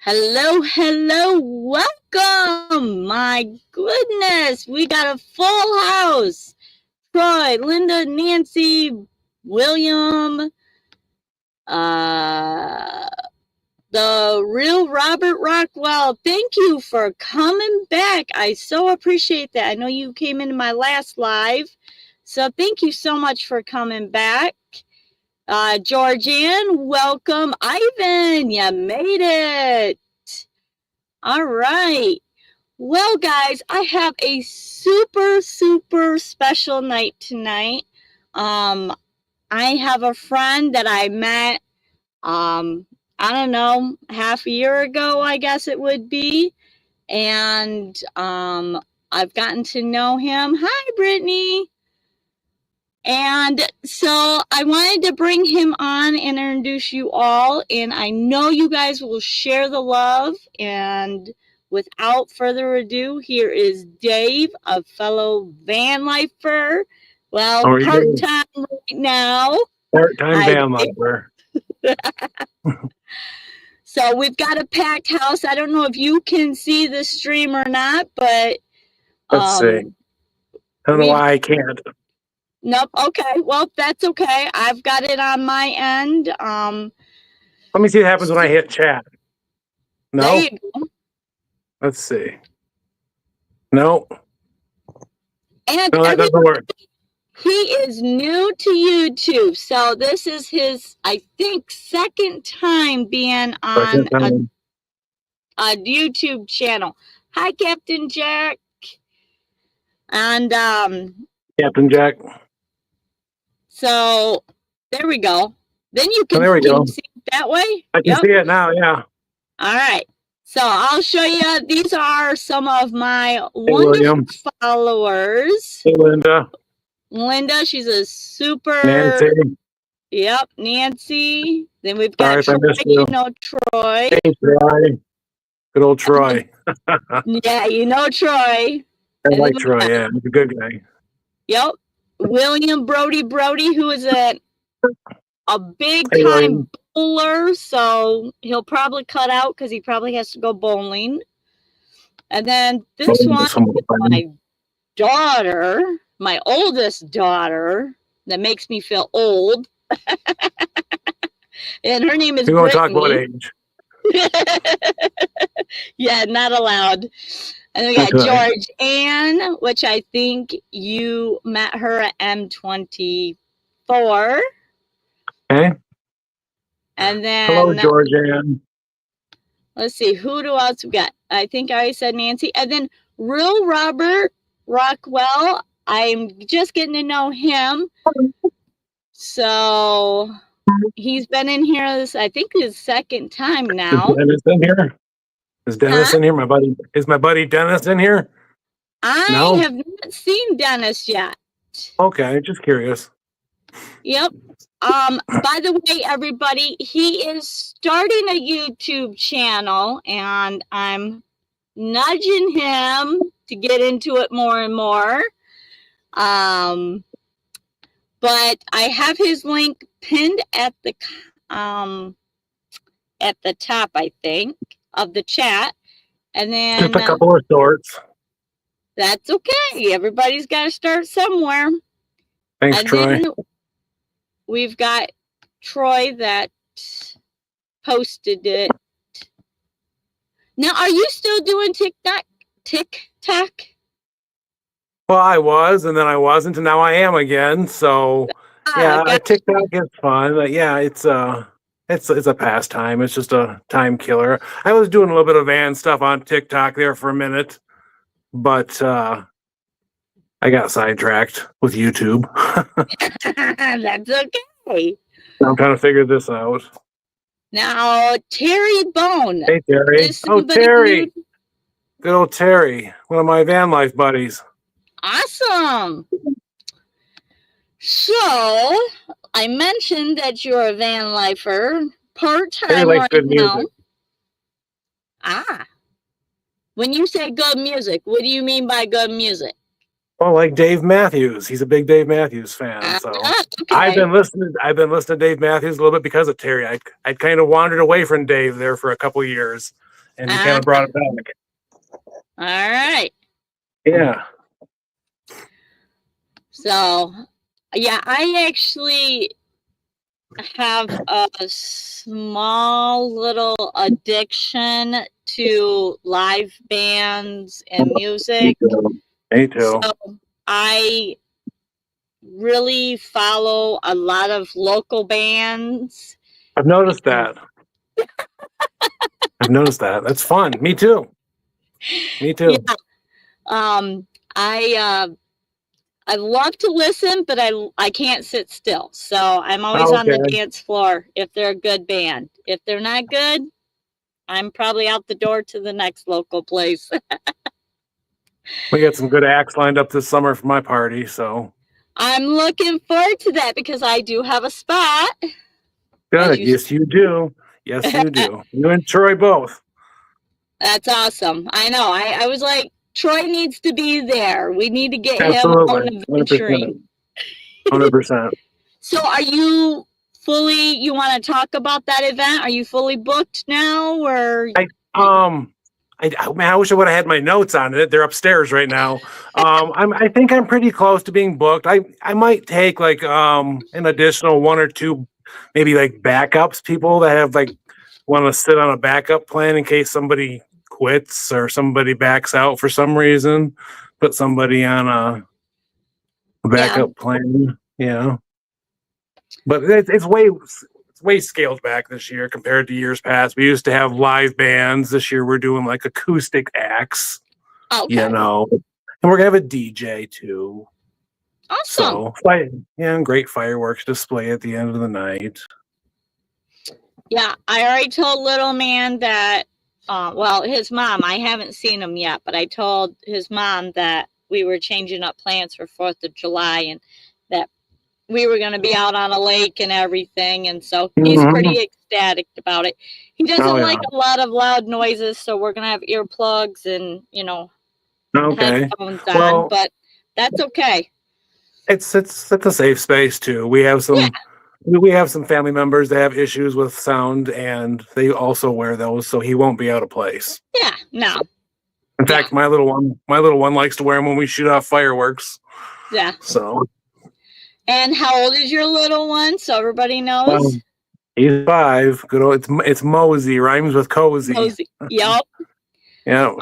Hello, hello, welcome. My goodness, we got a full house. Troy, Linda, Nancy, William, the real Robert Rockwell. Thank you for coming back. I so appreciate that. I know you came into my last live, so thank you so much for coming back. Georgianne, welcome. Ivan, you made it. All right. Well, guys, I have a super special night tonight. I have a friend that I met, I don't know, half a year ago, I guess it would be. And I've gotten to know him. Hi, Brittany. And so I wanted to bring him on and introduce you all. And I know you guys will share the love. And without further ado, here is Dave, a fellow van lifer. Well, part-time right now. Part-time van lifer. So we've got a packed house. I don't know if you can see the stream or not, but let's see. I don't know why I can't. Nope. Okay. Well, that's okay. I've got it on my end. Let me see what happens when I hit chat. No. There you go. Let's see. No. And no, that doesn't work. He is new to YouTube, so this is his, I think, second time being on a YouTube channel. Hi, Captain Jack. And Captain Jack. So there we go. Then you can, see it that way. I can see it now. Yeah. All right. So I'll show you. These are some of my wonderful followers. Hey, Linda. Linda, she's a super. Nancy. Yep, Nancy. Then we've got Troy. You know Troy. Hey, Troy. Good old Troy. Yeah, you know Troy. I like Troy. Yeah, he's a good guy. Yep. William Brody, who is a big time bowler, so he'll probably cut out because he probably has to go bowling. And then this one is my daughter, my oldest daughter, that makes me feel old. And her name is Brittany. We won't talk about age. Yeah, not allowed. And we got George Ann, which I think you met her at M24. Okay. And then hello, George Ann. Let's see, who else we got? I think I already said Nancy. And then real Robert Rockwell. I'm just getting to know him. So he's been in here, I think, his second time now. Is Dennis in here? Is Dennis in here? Is my buddy Dennis in here? I have not seen Dennis yet. Okay, just curious. Yep. By the way, everybody, he is starting a YouTube channel, and I'm nudging him to get into it more and more. But I have his link pinned at the top, I think, of the chat. And then just a couple of shorts. That's okay. Everybody's got to start somewhere. Thanks, and Troy. Then we've got Troy that posted it. Now, are you still doing TikTok? Well, I was, and then I wasn't, and now I am again. So, yeah, TikTok is fun, but yeah, it's a pastime. It's just a time killer. I was doing a little bit of van stuff on TikTok there for a minute, but I got sidetracked with YouTube. That's okay. I'm trying to figure this out. Now, Terry Bone. Hey, Terry. Oh, Terry. Good old Terry, one of my van life buddies. Awesome. So, I mentioned that you're a van lifer, part-time right now. When you say good music, what do you mean by good music? Well, like Dave Matthews. He's a big Dave Matthews fan. So okay. I've been listening to Dave Matthews a little bit because of Terry. I kind of wandered away from Dave there for a couple years. and he kind of brought it back. All right. Yeah. So, yeah, I actually have a small little addiction to live bands and music. Me too. So I really follow a lot of local bands. I've noticed that. I've noticed that. That's fun. Me too. Me too. Yeah. I love to listen, but I can't sit still. So I'm always on the dance floor if they're a good band. If they're not good, I'm probably out the door to the next local place. We got some good acts lined up this summer for my party, so I'm looking forward to that because I do have a spot. good. Yes, you do. Yes, you do. You and Troy both. That's awesome. I know. I was like, Troy needs to be there. We need to get him out and adventuring. 100%. So are you fully, you want to talk about that event? Are you fully booked now, or? I wish I would have had my notes on it. They're upstairs right now. I think I'm pretty close to being booked. I might take like an additional one or two, maybe like backups, people that have like want to sit on a backup plan in case somebody quits or somebody backs out for some reason. Put somebody on a backup plan. Yeah. But it's way scaled back this year compared to years past. We used to have live bands. This year we're doing like acoustic acts. Okay. You know, and we're gonna have a DJ too. Awesome. So, great fireworks display at the end of the night. Yeah, I already told little man that. Well, his mom. I haven't seen him yet, but I told his mom that we were changing up plans for 4th of July and that we were going to be out on a lake and everything. And so he's pretty ecstatic about it. He doesn't like a lot of loud noises, so we're going to have earplugs and, headphones on, but that's okay. It's a safe space too. We have some family members that have issues with sound, and they also wear those, so he won't be out of place. Yeah, no. In fact, my little one likes to wear them when we shoot off fireworks. Yeah. So. And how old is your little one? So everybody knows. He's 5. Good old. It's Mosey. Rhymes with cozy. Mosey. Yep. Yeah.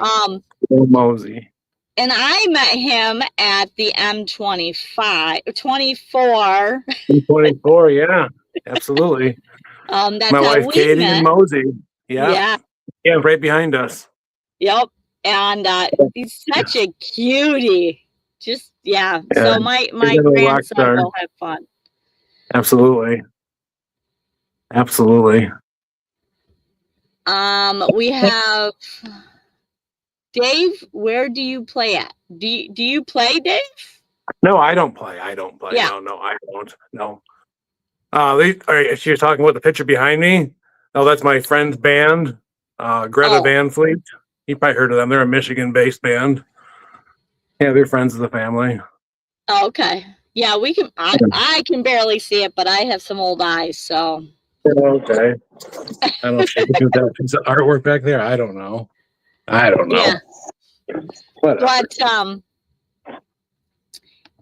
Mosey. And I met him at the M24. 24. Yeah. Absolutely. That's my wife Katie and Mosey. Yeah. Yeah. Right behind us. Yep. And he's such a cutie. Just so my grandson will have fun. Absolutely. We have Dave. Where do you play at? Do you play, Dave? No, I don't play. Yeah. No, I don't. No. You're talking about the picture behind me? No, that's my friend's band, Greta Van Fleet. You probably heard of them. They're a Michigan-based band. Yeah, they're friends of the family. Oh, okay. Yeah, we can. I can barely see it, but I have some old eyes, so. Okay. I don't know if she can do that piece of artwork back there. I don't know. Yeah. Whatever. But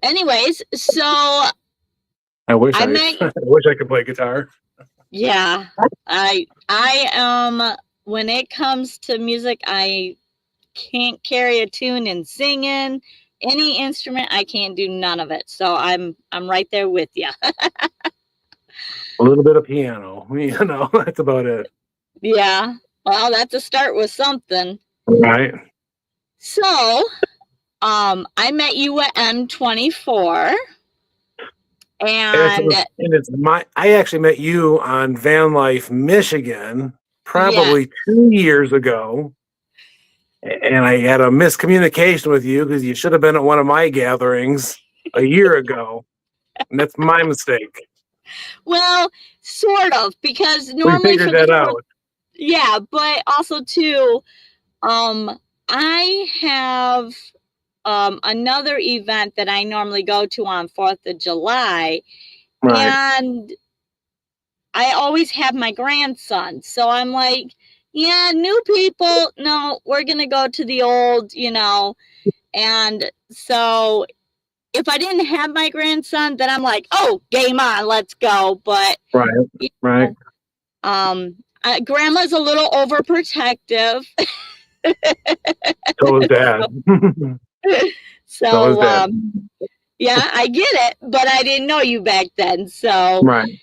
anyways, so I wish I could play guitar. Yeah, I when it comes to music, I can't carry a tune and singing any instrument. I can't do none of it. So I'm right there with you. A little bit of piano, that's about it. Yeah. Well, that's a start with something. Right. So, I met you at M24. And I actually met you on Van Life, Michigan, probably 2 years ago. And I had a miscommunication with you because you should have been at one of my gatherings a year ago. And that's my mistake. Well, sort of, because normally we figured that out. Yeah, but also too, I have another event that I normally go to on 4th of July. Right. And I always have my grandson. So I'm like, Yeah, new people, no, we're going to go to the old, and so if I didn't have my grandson, then I'm like, oh, game on, let's go. But Right, you right. know, grandma's a little overprotective. So is dad. So is So, dad. yeah, I get it, but I didn't know you back then. So, Right.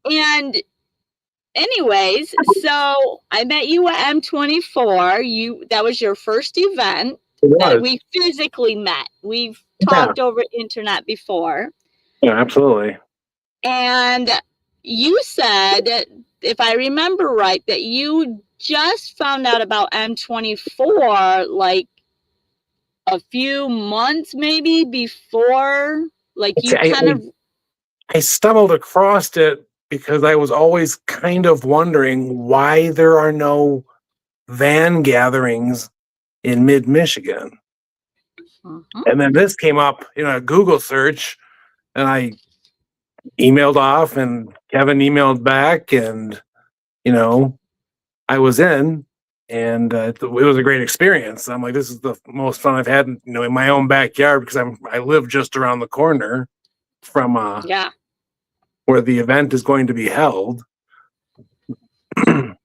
And anyways, so I met you at M24. That was your first event It that was. we physically met. We've Yeah. talked over internet before. Yeah, absolutely. And you said, if I remember right, that you just found out about M24 like a few months maybe before, like you kind of. I stumbled across it because I was always kind of wondering why there are no van gatherings in mid Michigan. And then this came up in a Google search, and I emailed off, and Kevin emailed back, and you know, I was in, and it was a great experience. I'm like, this is the most fun I've had, in my own backyard because I live just around the corner from Yeah. where the event is going to be held. And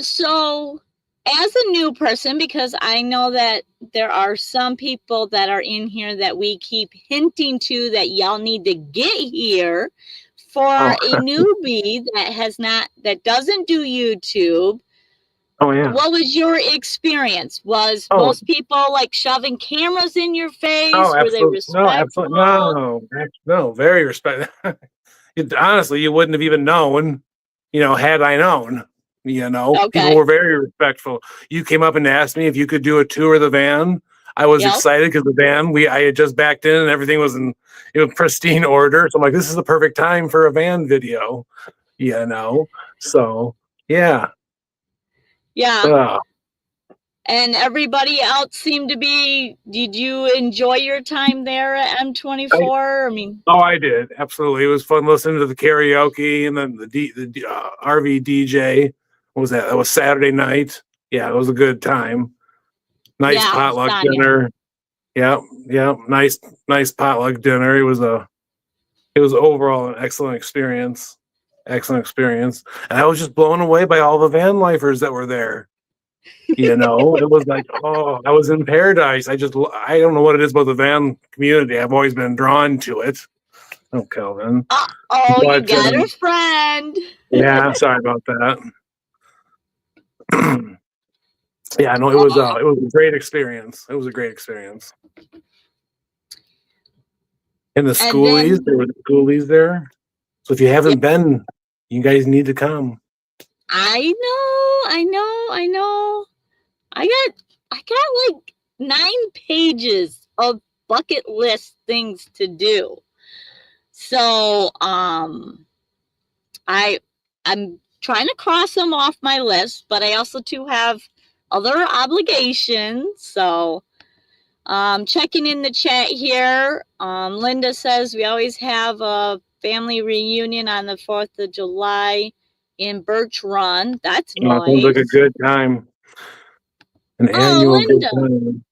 so, as a new person, because I know that there are some people that are in here that we keep hinting to that y'all need to get here for Oh. a newbie that doesn't do YouTube. Oh yeah. What was your experience? Was most people like shoving cameras in your face? Oh, Were they absolutely. respectful? No, absolutely. No, very respectful. Honestly, you wouldn't have even known, had I known. Okay. People were very respectful. You came up and asked me if you could do a tour of the van. I was excited because the van, I had just backed in and everything was in pristine order. So I'm like, this is the perfect time for a van video, So yeah. Yeah. And everybody else seemed to be. Did you enjoy your time there at M24? I did, absolutely. It was fun listening to the karaoke, and then the RV DJ. What was that? That was Saturday night. Yeah, it was a good time. Nice potluck dinner. Yeah, nice potluck dinner. It was overall an excellent experience. Excellent experience, and I was just blown away by all the van lifers that were there. It was like, oh, I was in paradise. I don't know what it is about the van community. I've always been drawn to it. Oh, Kelvin. You got a friend. Yeah, sorry about that. Yeah, no, it was a great experience. It was a great experience. And the schoolies, there were schoolies there. So if you haven't been, you guys need to come. I know. I got like 9 pages of bucket list things to do. So I'm trying to cross them off my list, but I also too have other obligations. So checking in the chat here. Linda says we always have a family reunion on the 4th of July in Birch Run. That's nice. Sounds like a good time. An annual good time.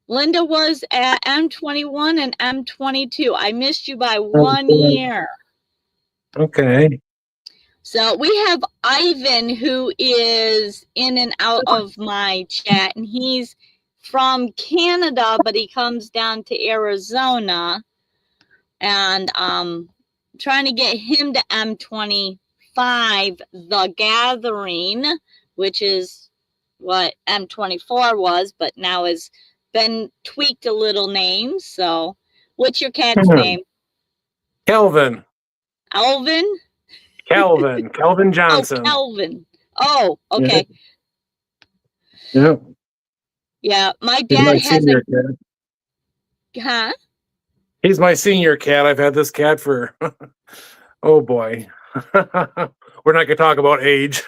Linda was at M21 and M22. I missed you by 1 year. Okay. So we have Ivan, who is in and out of my chat, and he's from Canada, but he comes down to Arizona, and trying to get him to M25, The Gathering, which is what M24 was, but now has been tweaked a little name. So what's your cat's name? Kelvin. Alvin? Kelvin Johnson. Oh, Kelvin. Oh, okay. Yeah. Yeah, my dad has a cat. Huh? He's my senior cat. I've had this cat for oh boy. We're not gonna talk about age.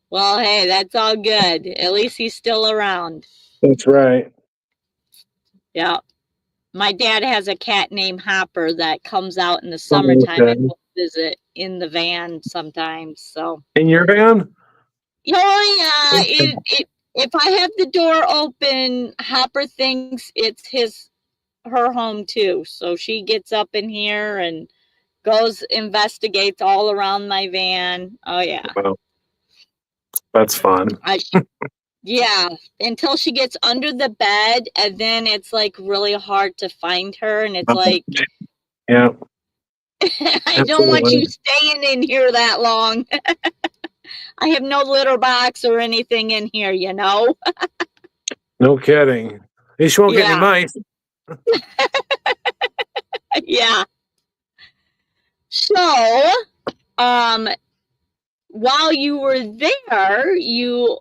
Well, hey, that's all good. At least he's still around. That's right. Yeah. My dad has a cat named Hopper that comes out in the Oh, summertime and okay. will visit in the van sometimes. So, In your van? oh yeah, Okay. if I have the door open, Hopper thinks it's her home too. So she gets up in here and goes investigates all around my van. Oh yeah. Well, that's fun. Yeah, until she gets under the bed, and then it's like really hard to find her, and it's like, Yeah, I don't want you absolutely. staying in here that long. I have no litter box or anything in here, you know? No kidding. At least you won't get any Yeah, mice. yeah. So, um, while you were there, you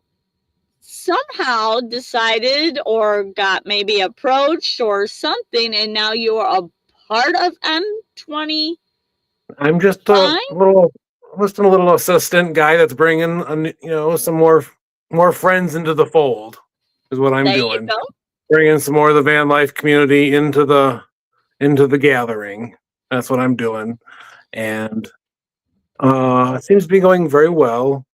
somehow decided or got maybe approached or something, and now you are a part of M25. I'm just a little assistant guy that's bringing some more friends into the fold is what I'm There you doing. go. Bringing some more of the van life community into the gathering. That's what I'm doing, and it seems to be going very well.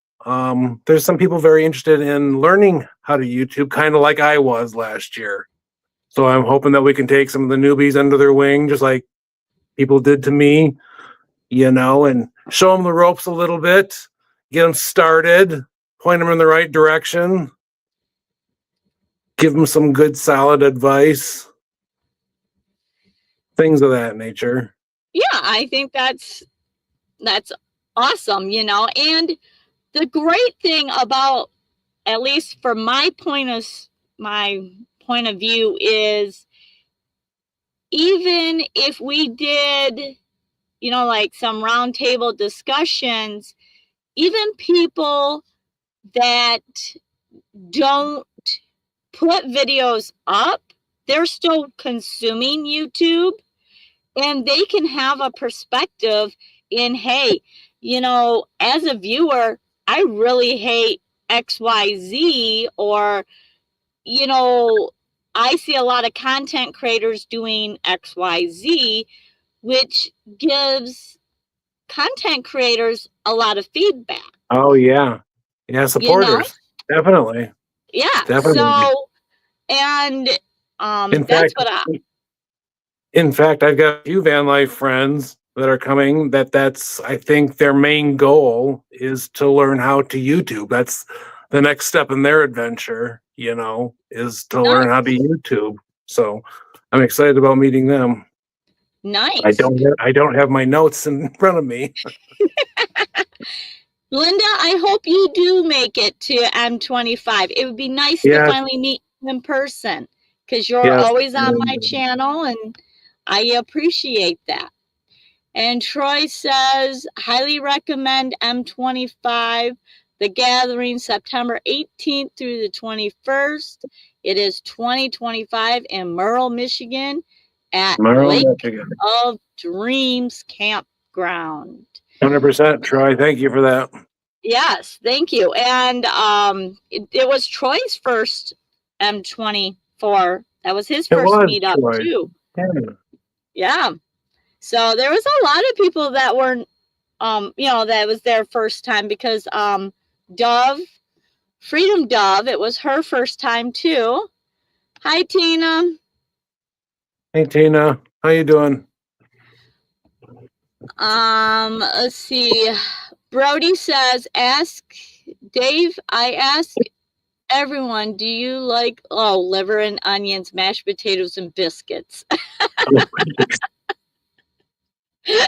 There's some people very interested in learning how to YouTube, kind of like I was last year. So I'm hoping that we can take some of the newbies under their wing, just like people did to me, and show them the ropes a little bit, get them started, point them in the right direction, give them some good, solid advice, things of that nature. Yeah, I think that's awesome, And the great thing about, at least for my point of view, is even if we did, like some roundtable discussions, even people that don't put videos up, they're still consuming YouTube, and they can have a perspective in, hey, as a viewer, I really hate XYZ, or, I see a lot of content creators doing XYZ, which gives content creators a lot of feedback, Oh yeah, yeah, you know? supporters, definitely, Yeah. definitely. So, and In that's fact, what I, I've got a few van life friends that are coming. That's I think their main goal is to learn how to YouTube. That's the next step in their adventure. Is to learn how to nice, YouTube. So I'm excited about meeting them. nice. I don't have my notes in front of me. Linda, I hope you do make it to M25. It would be nice to Yes, finally meet you in person, because you're yes. always on my channel, and I appreciate that. And Troy says, highly recommend M25, the gathering September 18th through the 21st. It is 2025 in Merle, Michigan at Merle, Lake Michigan. of Dreams Campground. 100%, Troy. Thank you for that. Yes, thank you. And it was Troy's first M24. That was his It first was meetup Troy. too. Yeah. Yeah. So there was a lot of people that were that was their first time, because Dove, Freedom Dove, it was her first time too. Hi Tina. Hey Tina, how you doing? Let's see. Brody says, ask Dave, I ask everyone, do you like liver and onions, mashed potatoes, and biscuits? This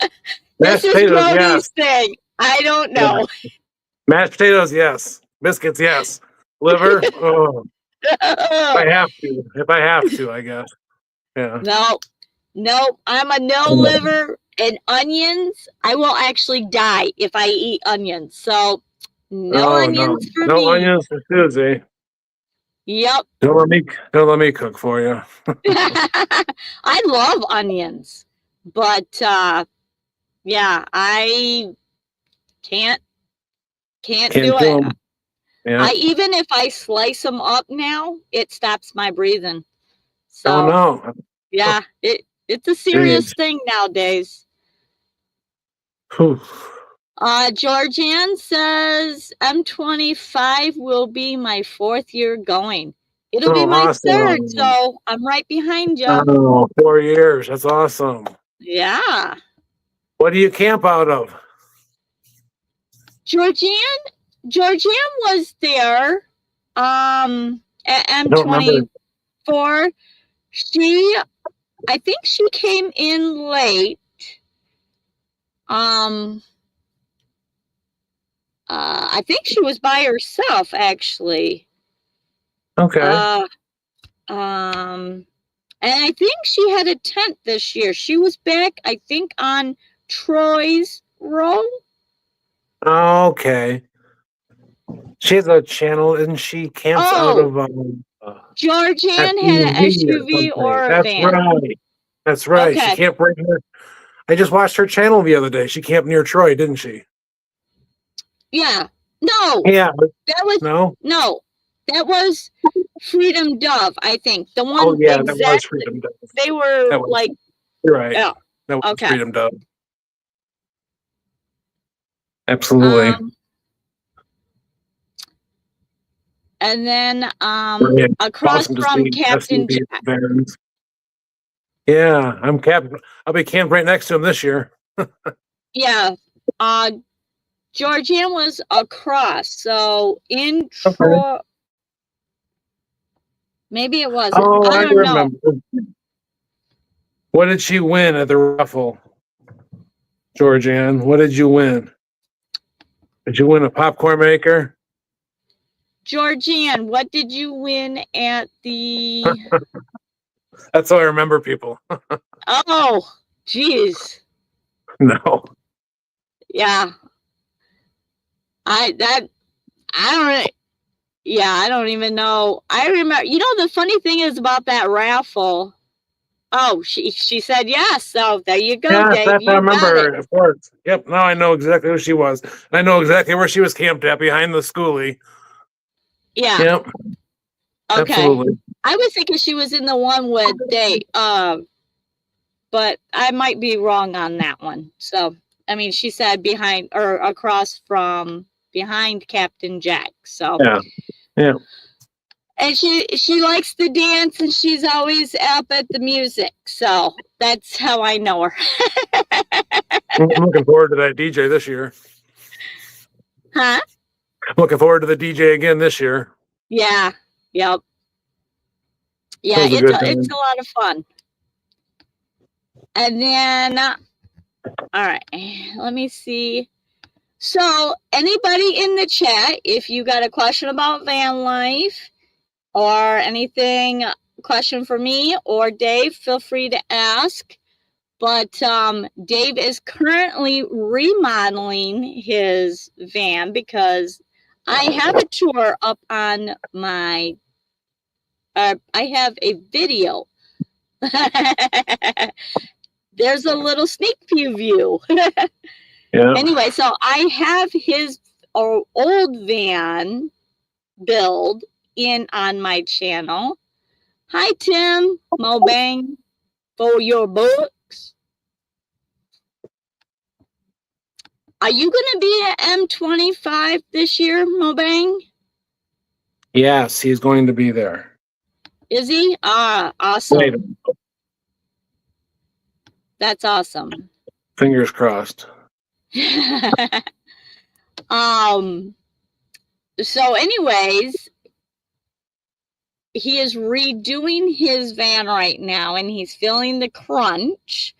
Mashed is potatoes, yes. Brody's thing. I don't Yeah. know. Mashed potatoes, yes. Biscuits, yes. Liver, oh, if I have to, I guess. Yeah. No, I'm a no liver and onions. I will actually die if I eat onions. So no Oh no, onions for no me. onions for Susie. Yep. Don't let me cook for you. I love onions, but yeah, I can't Can't do do it. them. Yeah. Even if I slice them up now, it stops my breathing. Oh So no. Yeah, it's a serious thing nowadays. Georgianne says M25 will be my 4th year going. It'll be my awesome. 3rd, so I'm right behind you. Oh, 4 years. That's awesome. Yeah. What do you camp out of? Georgianne was there at M24. I think she came in late. I think she was by herself, actually. Okay. And I think she had a tent this year. She was back, I think, on Troy's Row. Okay. She has a channel, and she camps out of Georgianne had an SUV or a van. Right. That's right. Okay. She camped right near. I just watched her channel the other day. She camped near Troy, didn't she? Yeah. No. Yeah. That was no. That was Freedom Dove, I think. The one. Oh yeah, that was Freedom Dove. They were like. You're right. Yeah. That was Okay. Freedom Dove. Absolutely. And then across awesome from Captain Jack. Yeah, I'll be camped right next to him this year. Yeah. Georgianne was across, so in Troy. Maybe it wasn't. Oh, I don't remember. What did she win at the raffle, Georgianne? What did you win? Did you win a popcorn maker? Georgianne, what did you win at the... That's how I remember people. Oh, geez. No. Yeah. I don't even know. I remember, the funny thing is about that raffle. Oh, she said yes. So there you go, Dave. Yes, I remember, of course. Yep, now I know exactly who she was. I know exactly where she was camped at, behind the schoolie. Yeah. Yep. Okay. Absolutely. I was thinking she was in the one with Dave, but I might be wrong on that one. So, I mean, she said behind or across from behind Captain Jack. So yeah. And she likes to dance, and she's always up at the music. So that's how I know her. I'm looking forward to that DJ this year. Huh? I'm looking forward to the DJ again this year. Yeah. Yep. Yeah, it's a lot of fun. And then, all right, let me see. So anybody in the chat, if you got a question about van life or anything, question for me or Dave, feel free to ask. But Dave is currently remodeling his van because I have a tour up on my, I have a video. There's a little sneak preview. Yeah. Anyway, so I have his old van build on my channel. Hi, Tim Mobang, for your books. Are you going to be at M25 this year, Mobang? Yes, he's going to be there. Is he? Awesome. That's awesome. Fingers crossed. So anyways, he is redoing his van right now, and he's feeling the crunch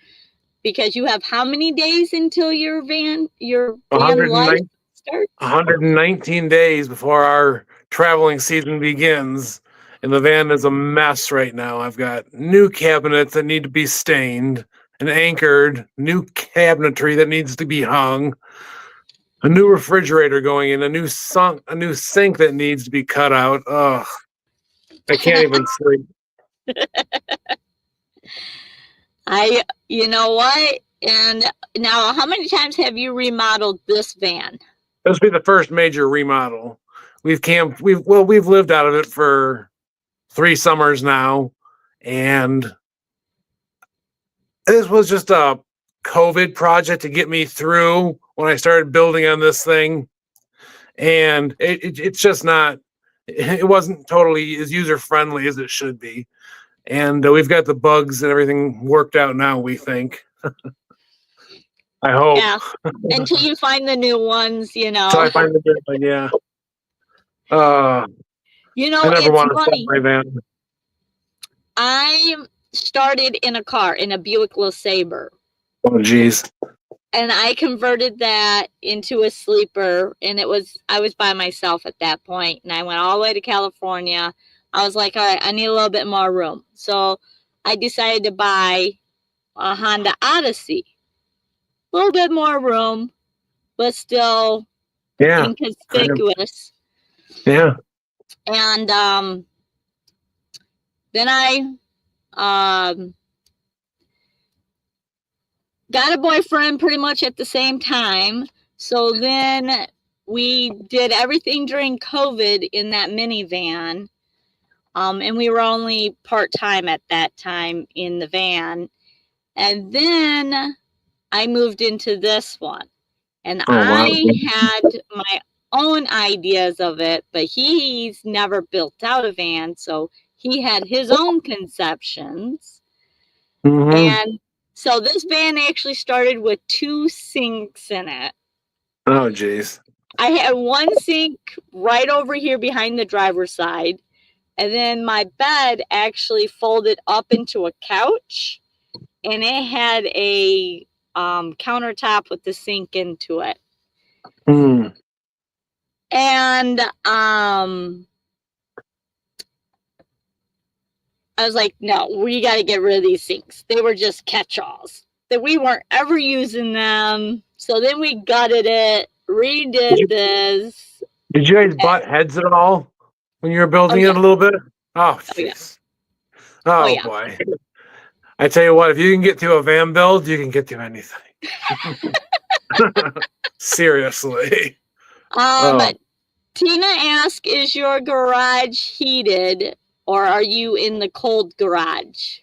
because you have how many days until your van life starts? 119 days before our traveling season begins, and the van is a mess right now. I've got new cabinets that need to be stained and anchored, new cabinetry that needs to be hung, a new refrigerator going in, a new sink that needs to be cut out. Ugh, I can't even sleep. You know what? And now, how many times have you remodeled this van? This will be the first major remodel. We've lived out of it for 3 summers now, and This was just a COVID project to get me through when I started building on this thing. And it's just not, it wasn't totally as user friendly as it should be. And we've got the bugs and everything worked out now, we think. I hope. Yeah. Until you find the new ones, you know. So I find the good one, yeah. You know, I never it's want to funny. sell my van. I started in a car, in a Buick LeSabre. Oh, geez. And I converted that into a sleeper, and I was by myself at that point, and I went all the way to California. I was like, all right, I need a little bit more room. So I decided to buy a Honda Odyssey. A little bit more room, but still inconspicuous. Yeah. And then I got a boyfriend pretty much at the same time. So then we did everything during COVID in that minivan. And we were only part-time at that time in the van. And then I moved into this one. And I had my own ideas of it, but he's never built out a van. So he had his own conceptions. And so this van actually started with 2 sinks in it. Oh, geez. I had one sink right over here behind the driver's side. And then my bed actually folded up into a couch. And it had a countertop with the sink into it. And I was like, no, we got to get rid of these sinks. They were just catch-alls. That we weren't ever using them. So then we gutted it, redid this. Did you guys butt heads at all when you were building it a little bit? Oh, jeez. Oh, boy. I tell you what, if you can get through a van build, you can get through anything. Seriously. But Tina asked, is your garage heated or are you in the cold garage?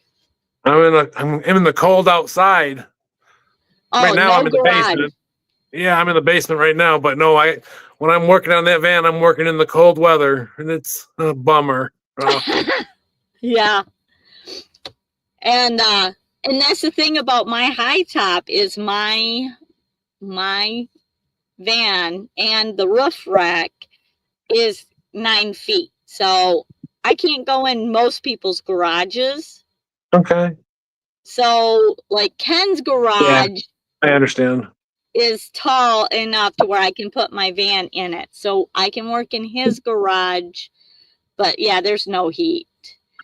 I'm in the cold outside. Oh, right now no I'm in garage. the basement. Yeah, I'm in the basement right now, but no, when I'm working on that van, I'm working in the cold weather, and it's a bummer. Yeah. And that's the thing about my high top is my van and the roof rack is 9 feet. So I can't go in most people's garages. Okay. So like Ken's garage, I understand, is tall enough to where I can put my van in it. So I can work in his garage, but yeah, there's no heat.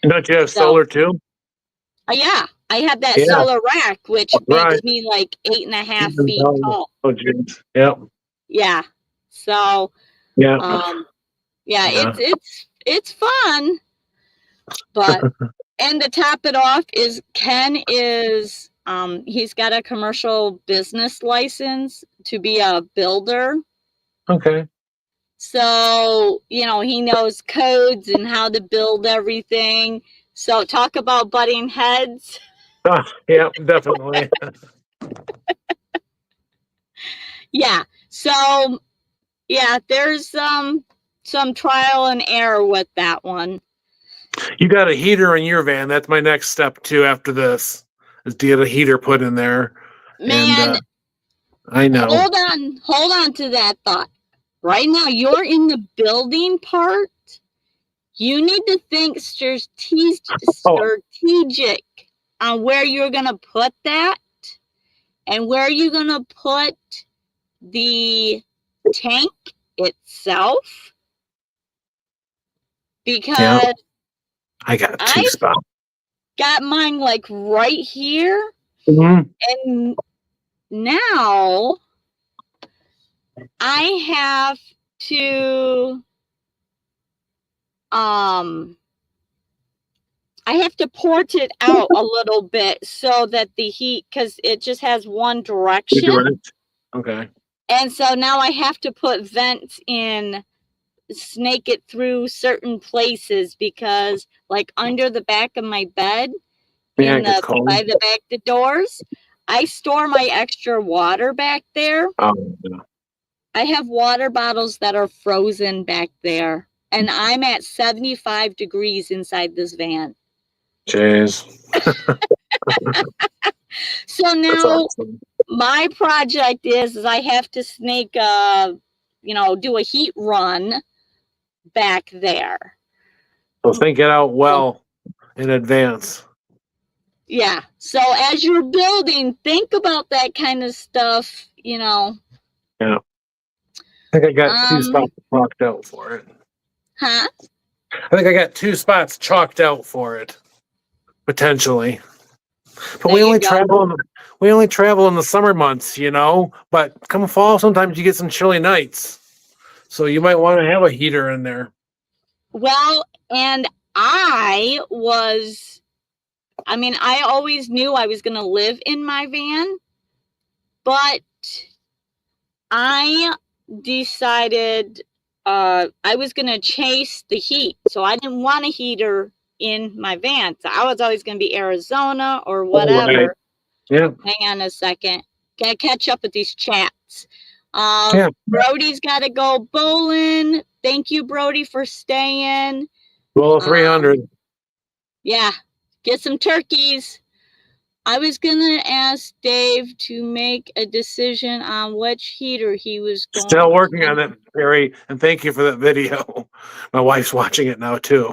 And don't you have solar too? Yeah, I have that solar rack, which makes me like 8.5 feet tall. Oh, jeez. Yep. Yeah. So, it's fun. But, and to top it off is Ken is, he's got a commercial business license to be a builder. Okay. So, you know, he knows codes and how to build everything. So talk about butting heads. Yeah, definitely. Yeah. So, yeah, there's some trial and error with that one. You got a heater in your van. That's my next step too after this, is to get a heater put in there. Man, and, I know. Hold on to that thought. Right now, you're in the building part. You need to think strategic on where you're going to put that and where you're going to put the tank itself. Because I got 2 spots. Got mine like right here. And now I have to port it out a little bit so that the heat, because it just has one direction. Okay. And so now I have to put vents in, snake it through certain places, because like under the back of my bed, Yeah, it gets cold. by the back the doors. I store my extra water back there. Oh, yeah. I have water bottles that are frozen back there, and I'm at 75 degrees inside this van. Jeez. So now awesome. My project is I have to sneak do a heat run back there. So think it out well in advance. Yeah. So as you're building, think about that kind of stuff, Yeah. I think I got 2 spots chalked out for it. Huh? I think I got 2 spots chalked out for it, potentially. But we only travel in the summer months, But come fall, sometimes you get some chilly nights, so you might want to have a heater in there. Well, and I always knew I was going to live in my van, but I decided I was going to chase the heat. So I didn't want a heater in my van. So I was always going to be Arizona or whatever. Right. Yeah. Hang on a second. Got to catch up with these chats. Yeah. Brody's got to go bowling. Thank you, Brody, for staying. Well, 300. Yeah. Get some turkeys. I was going to ask Dave to make a decision on which heater he was going. Still working on it, Barry, and thank you for that video. My wife's watching it now, too.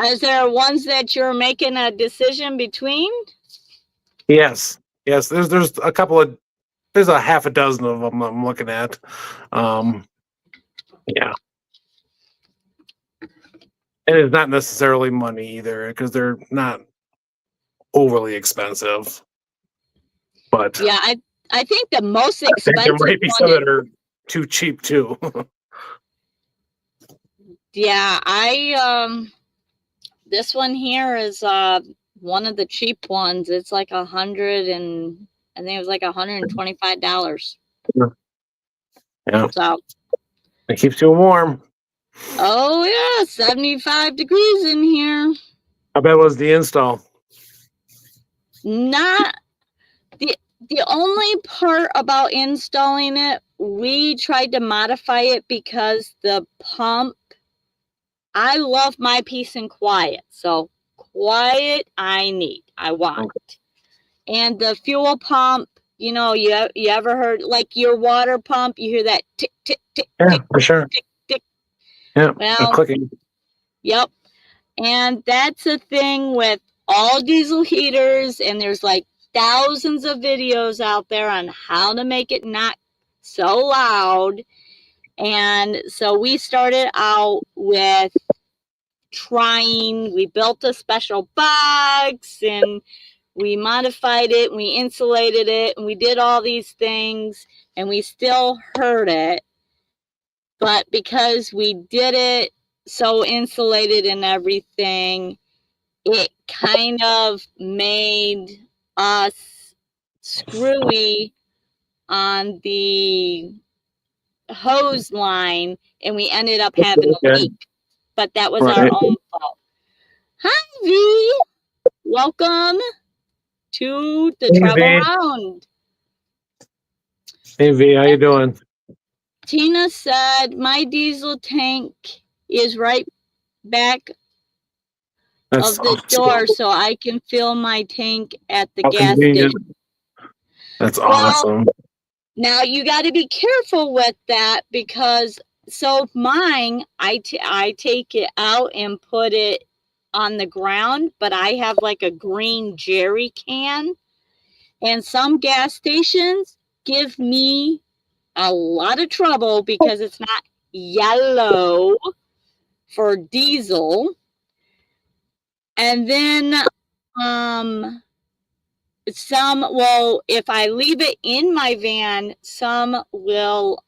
Is there ones that you're making a decision between? Yes. There's a couple of, there's a half a dozen of them I'm looking at. Yeah. And it's not necessarily money either, because they're not overly expensive. But yeah, I think the most expensive there might be some that are too cheap too. Yeah, this one here is one of the cheap ones. It's like I think it was like $125. Yeah. So it keeps you warm. Oh yeah, 75 degrees in here. How bad was the install? Not the only part about installing it, we tried to modify it because the pump, I love my peace and quiet. So quiet I want. Okay. And the fuel pump, you ever heard like your water pump, you hear that tick, tick, tick, yeah, tick, for sure. Tick, tick. Yeah, well, clicking. Yep. And that's a thing with all diesel heaters, and there's like thousands of videos out there on how to make it not so loud. And so we started out with we built a special box and we modified it, and we insulated it, and we did all these things, and we still heard it. But because we did it so insulated and everything, it kind of made us screwy on the hose line, and we ended up having a leak. But that was our own fault. Hi, V. Welcome to the Travel Round. Hey, V, how you doing? Tina said, my diesel tank is right back of the door, so I can fill my tank at the gas station. That's awesome. Now you got to be careful with that, because mine, I take it out and put it on the ground, but I have like a green jerry can, and some gas stations give me a lot of trouble because it's not yellow for diesel. And then if I leave it in my van, some will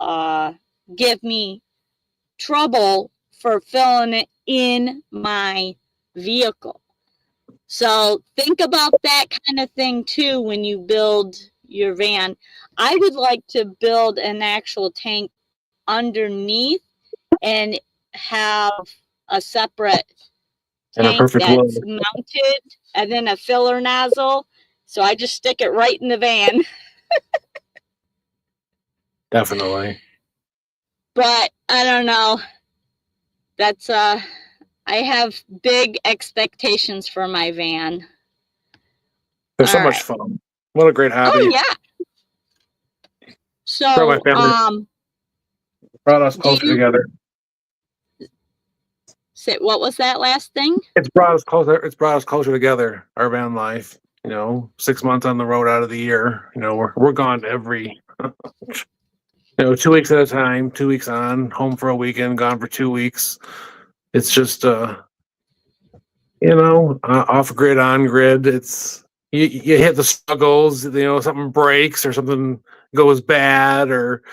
give me trouble for filling it in my vehicle. So think about that kind of thing too when you build your van. I would like to build an actual tank underneath and have a separate In a tank perfect that's world. mounted and then a filler nozzle. So I just stick it right in the van. Definitely. But I don't know. That's I have big expectations for my van. They're so All much right. fun. What a great Oh hobby. yeah. Brought my So family, brought us do closer you together. say what was that last thing? It's brought us closer. It's brought us closer together. Our van life. 6 months on the road out of the year. We're gone every 2 weeks at a time. 2 weeks on, home for a weekend, gone for 2 weeks. It's just off grid, on grid. It's you hit the struggles. Something breaks or something goes bad, or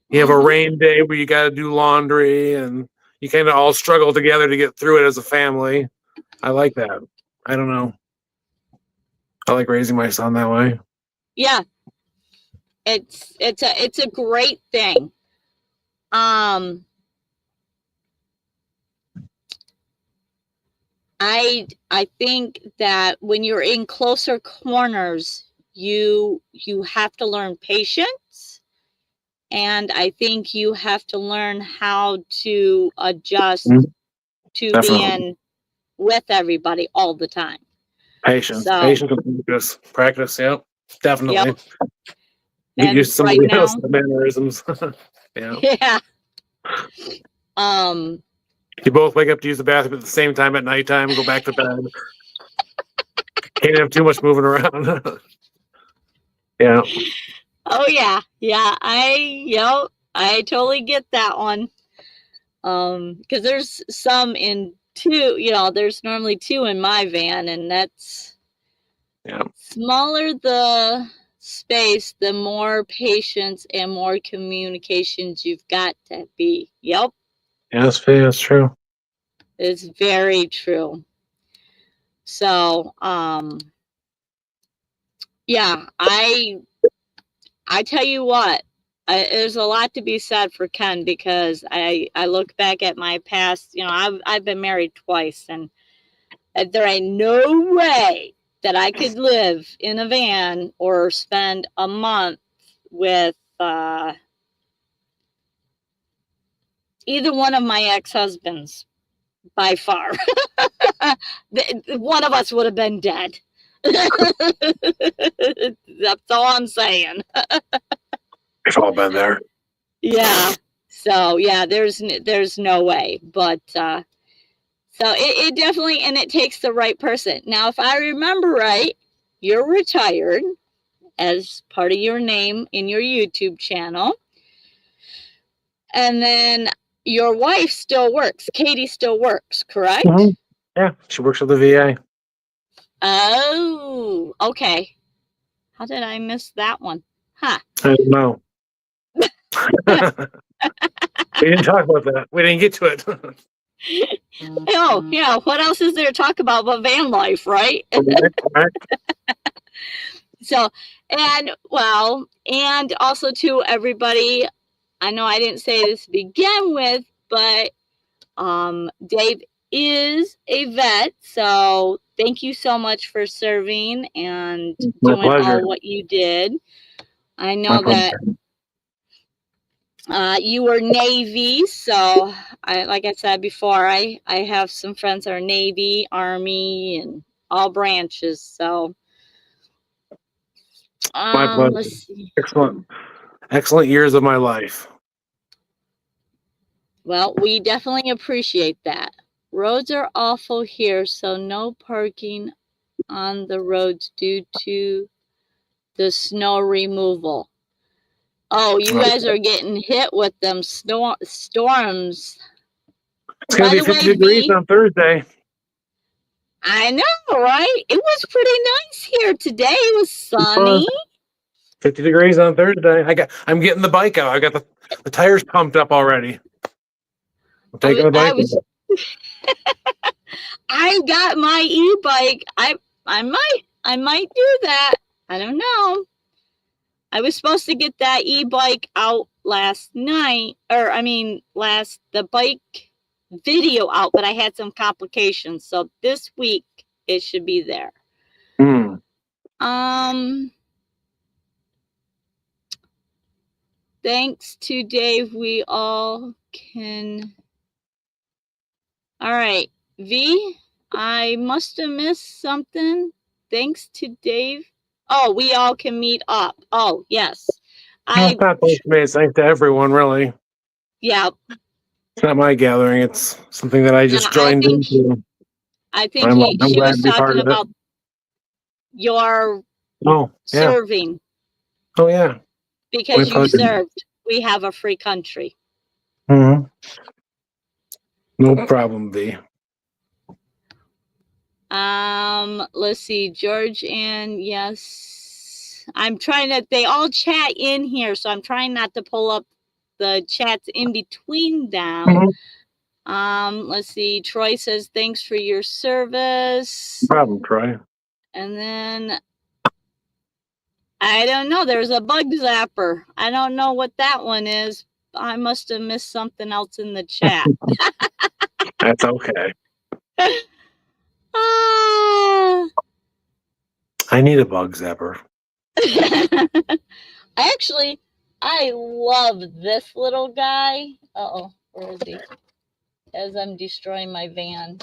you have a rain day where you got to do laundry, and you kind of all struggle together to get through it as a family. I like that. I don't know. I like raising my son that way. Yeah. It's a great thing. I think that when you're in closer corners, you have to learn patience, and I think you have to learn how to adjust to Definitely. being with everybody all the time. Patience and practice. Yep, definitely. Yep. Get And used to right somebody now, else's mannerisms. Yeah. yeah. Um, You both wake up to use the bathroom at the same time at nighttime and go back to bed. Can't have too much moving around. Yeah. oh yeah, yeah. I totally get that one. Because there's some in two. There's normally two in my van, and that's smaller the space, the more patience and more communications you've got to be. Yep. Yes, that's true. It's very true. So, yeah, I tell you what, there's a lot to be said for Ken, because I look back at my past. I've been married twice, and there ain't no way that I could live in a van or spend a month with either one of my ex-husbands, by far. One of us would have been dead. That's all I'm saying. We've all been there. Yeah. So yeah, there's no way. But so it definitely, and it takes the right person. Now, if I remember right, you're retired as part of your name in your YouTube channel. And then your wife still works. Katie still works, correct? Mm-hmm. Yeah, she works at the VA. Oh, okay. How did I miss that one? Huh. I don't know. We didn't talk about that. We didn't get to it. Oh, yeah. What else is there to talk about but van life, right? Correct. So, and also to everybody, I know I didn't say this to begin with, but Dave is a vet, so thank you so much for serving and My doing pleasure. all what you did. I know that you were Navy, so like I said before, I have some friends that are Navy, Army, and all branches. So My pleasure. let's see. Excellent years of my life. Well, we definitely appreciate that. Roads are awful here, so no parking on the roads due to the snow removal. Oh, you guys are getting hit with them storms. It's going to be 50 degrees on Thursday. I know, right? It was pretty nice here today. It was sunny. 50 degrees on Thursday. I'm getting the bike out. I got the tires pumped up already. I'm taking the bike. I got my e-bike. I might do that. I don't know. I was supposed to get that e-bike out last night, the bike video out, but I had some complications. So this week it should be there. Thanks to Dave, we all can. All right, V, I must have missed something. Thanks to Dave. Oh, we all can meet up. Oh, yes. It's not thanks to me, it's thanks to everyone, really. Yeah. It's not my gathering. It's something that I just joined into. I think she was talking about your serving. Oh, yeah. Because you served. We have a free country. No problem, V. Let's see, George and yes. I'm trying to, they all chat in here, so I'm trying not to pull up the chats in between them. Let's see, Troy says, thanks for your service. No problem, Troy. And then, I don't know, there's a bug zapper. I don't know what that one is. I must have missed something else in the chat. That's okay. I need a bug zapper. Actually, I love this little guy. Uh-oh, where is he? As I'm destroying my van.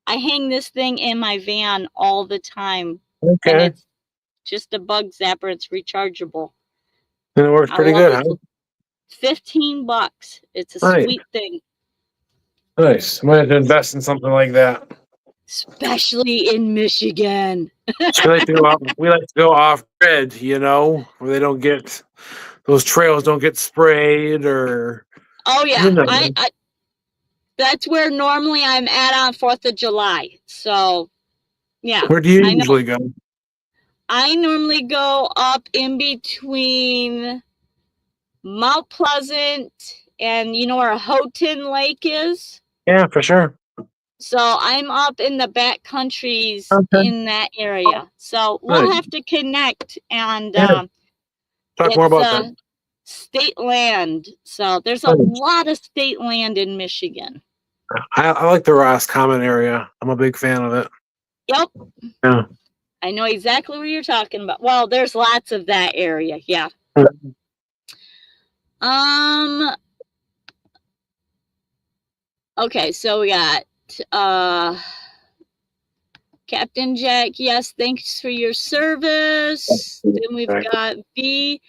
I hang this thing in my van all the time. Okay. And it's just a bug zapper. It's rechargeable. And it works pretty good, huh? $15. It's a sweet thing. Nice. I might have to invest in something like that. Especially in Michigan. We like to go off grid, you know, where they don't get those trails don't get sprayed or. Oh yeah, you know. I that's where normally I'm at on 4th of July. So yeah. Where do you usually go? I normally go up in between Mount Pleasant and you know where Houghton Lake is? Yeah, for sure. So I'm up in the back countries in that area. So we'll have to connect and talk more about that. State land. So there's a lot of state land in Michigan. I like the Roscommon area. I'm a big fan of it. Yep. Yeah. I know exactly what you're talking about. Well, there's lots of that area. Yeah. Okay, so we got Captain Jack, yes, thanks for your service. Then we've got V.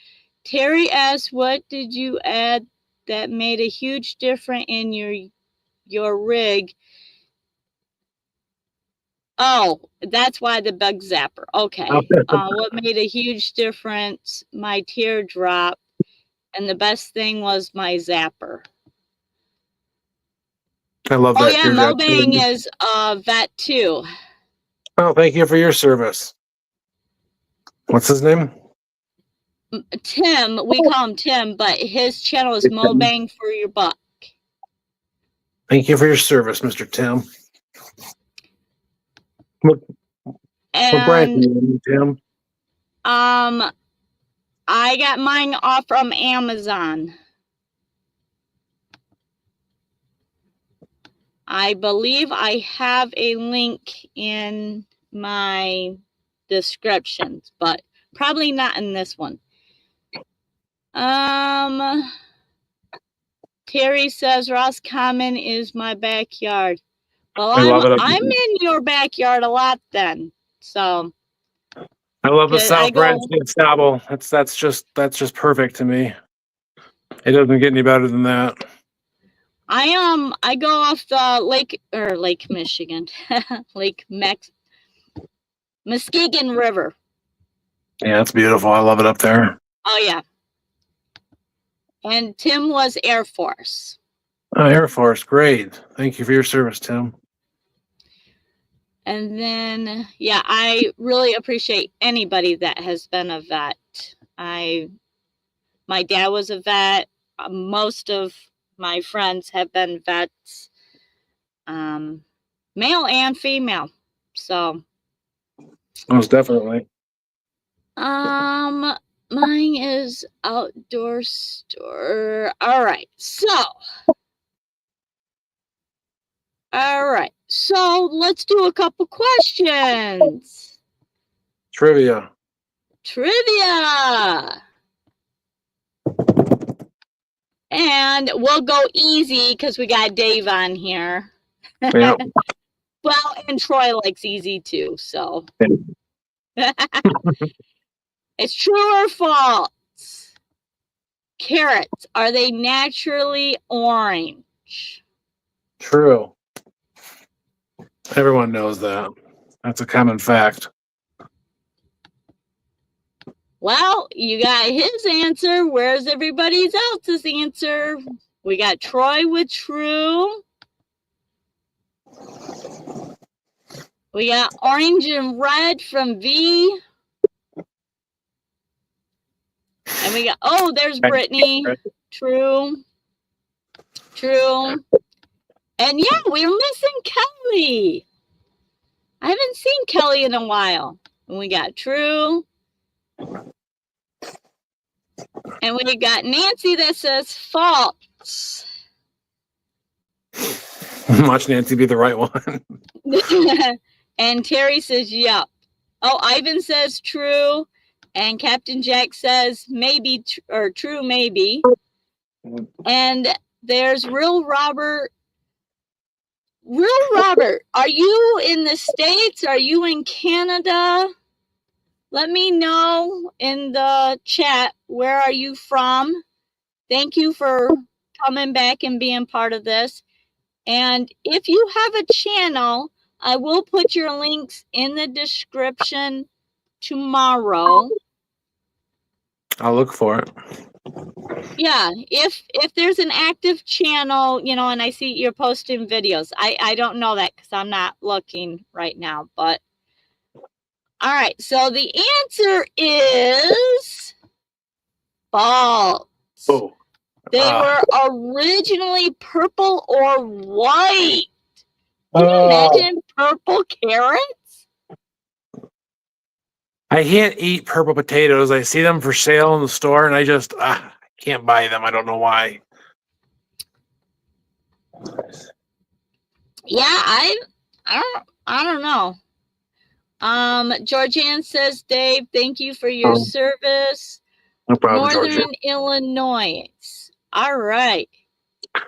Terry asks, what did you add that made a huge difference in your rig? Oh, that's why the bug zapper. Okay. What made a huge difference? My teardrop. And the best thing was my zapper. I love that. Oh, yeah, Mobang is vet too. Oh, thank you for your service. What's his name? Tim. We call him Tim, but his channel is Mobang for your buck. Thank you for your service, Mr. Tim. What brand do you, Tim? I got mine off from Amazon. I believe I have a link in my descriptions, but probably not in this one. Terry says Roscommon is my backyard. Well, I'm in your backyard a lot then. So I love the South Branch Stable. That's just perfect to me. It doesn't get any better than that. I go off the Lake Michigan, Muskegon River. Yeah, it's beautiful. I love it up there. Oh yeah. And Tim was Air Force. Oh, Air Force, great. Thank you for your service, Tim. And then, yeah, I really appreciate anybody that has been a vet. My dad was a vet. Most of my friends have been vets, male and female. So, most definitely. Mine is outdoor store. All right, so All right. So let's do a couple questions. Trivia. And we'll go easy because we got Dave on here. Yep. Well, and Troy likes easy too, so. It's true or false? Carrots, are they naturally orange? True. Everyone knows that. That's a common fact. Well, you got his answer. Where's everybody else's answer? We got Troy with true. We got orange and red from V. And we got, oh, there's Brittany. True. And yeah, we're missing Kelly. I haven't seen Kelly in a while. And we got true. And we got Nancy that says false. Watch Nancy be the right one. And Terry says, yep. Oh, Ivan says true. And Captain Jack says maybe, or true maybe. And there's Real Robert. Real Robert, are you in the States? Are you in Canada? Let me know in the chat, where are you from? Thank you for coming back and being part of this. And if you have a channel, I will put your links in the description tomorrow. I'll look for it. Yeah, if there's an active channel, you know, and I see you're posting videos. I don't know that because I'm not looking right now, but all right. So the answer is false. Oh. They were originally purple or white. Can you imagine purple carrots? I can't eat purple potatoes. I see them for sale in the store, and I just can't buy them. I don't know why. Yeah, I don't know. Georgianne says, Dave, thank you for your service. No problem, Northern Georgia. Illinois. All right. I